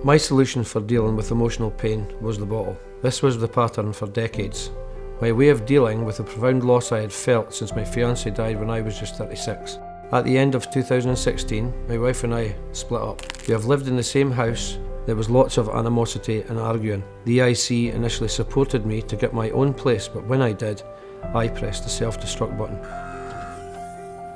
My solution for dealing with emotional pain was the bottle. This was the pattern for decades. My way of dealing with the profound loss I had felt since my fiancée died when I was just 36. At the end of 2016, my wife and I split up. We have lived in the same house. There was lots of animosity and arguing. The EIC initially supported me to get my own place, but when I did, I pressed the self-destruct button.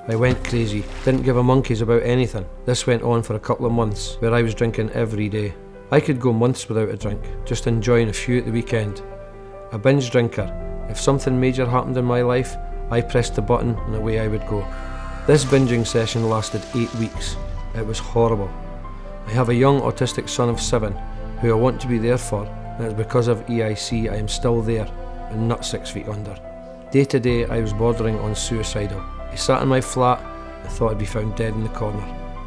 I went crazy, didn't give a monkey's about anything. This went on for a couple of months, where I was drinking every day. I could go months without a drink, just enjoying a few at the weekend. A binge drinker. If something major happened in my life, I pressed the button and away I would go. This binging session lasted 8 weeks. It was horrible. I have a young autistic son of 7, who I want to be there for, and it's because of EIC I am still there, and not 6 feet under. Day to day I was bordering on suicidal. I sat in my flat and thought I'd be found dead in the corner.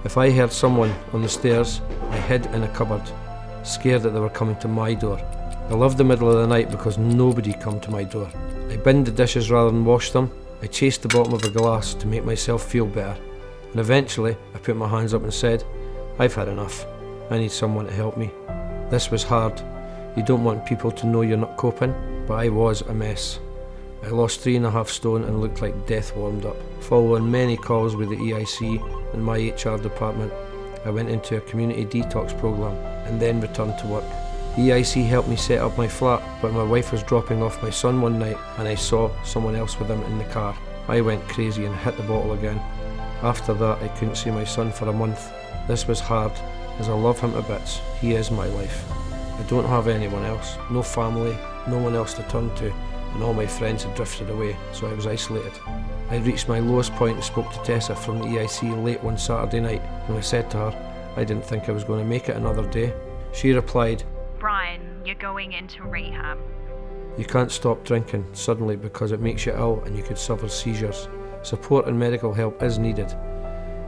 If I heard someone on the stairs, I hid in a cupboard, scared that they were coming to my door. I loved the middle of the night because nobody come to my door. I binned the dishes rather than wash them. I chased the bottom of a glass to make myself feel better. And eventually, I put my hands up and said, I've had enough. I need someone to help me. This was hard. You don't want people to know you're not coping, but I was a mess. I lost 3.5 stone and looked like death warmed up. Following many calls with the EIC and my HR department, I went into a community detox programme and then returned to work. The EIC helped me set up my flat, but my wife was dropping off my son one night and I saw someone else with him in the car. I went crazy and hit the bottle again. After that, I couldn't see my son for a month. This was hard, as I love him to bits. He is my life. I don't have anyone else, no family, no one else to turn to, and all my friends had drifted away, so I was isolated. I reached my lowest point and spoke to Tessa from the EIC late one Saturday night, and I said to her, I didn't think I was going to make it another day. She replied, Brian, you're going into rehab. You can't stop drinking suddenly because it makes you ill and you could suffer seizures. Support and medical help is needed.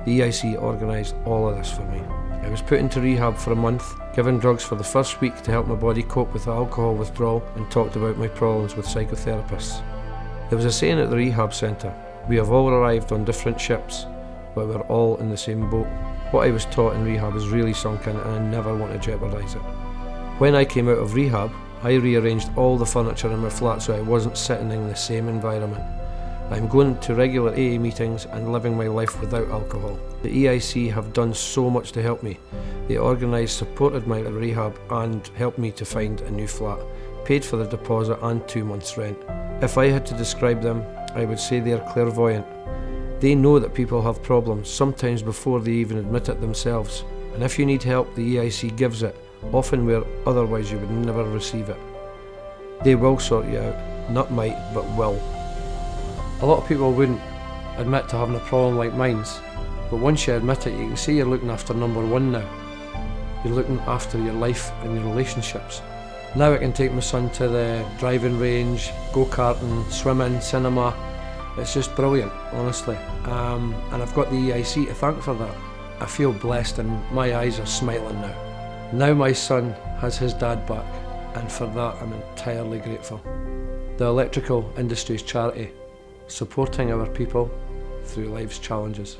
The EIC organised all of this for me. I was put into rehab for a month, given drugs for the first week to help my body cope with alcohol withdrawal, and talked about my problems with psychotherapists. There was a saying at the rehab centre, we have all arrived on different ships, but we're all in the same boat. What I was taught in rehab is really sunk in and I never want to jeopardise it. When I came out of rehab, I rearranged all the furniture in my flat so I wasn't sitting in the same environment. I'm going to regular AA meetings and living my life without alcohol. The EIC have done so much to help me. They organised, supported my rehab and helped me to find a new flat, paid for the deposit and 2 months' rent. If I had to describe them, I would say they are clairvoyant. They know that people have problems, sometimes before they even admit it themselves. And if you need help, the EIC gives it, often where otherwise you would never receive it. They will sort you out, not might, but will. A lot of people wouldn't admit to having a problem like mine's, but once you admit it, you can see you're looking after number one now. You're looking after your life and your relationships. Now I can take my son to the driving range, go-karting, swimming, cinema. It's just brilliant, honestly. And I've got the EIC to thank for that. I feel blessed and my eyes are smiling now. Now my son has his dad back, and for that I'm entirely grateful. The electrical industry's charity, supporting our people through life's challenges.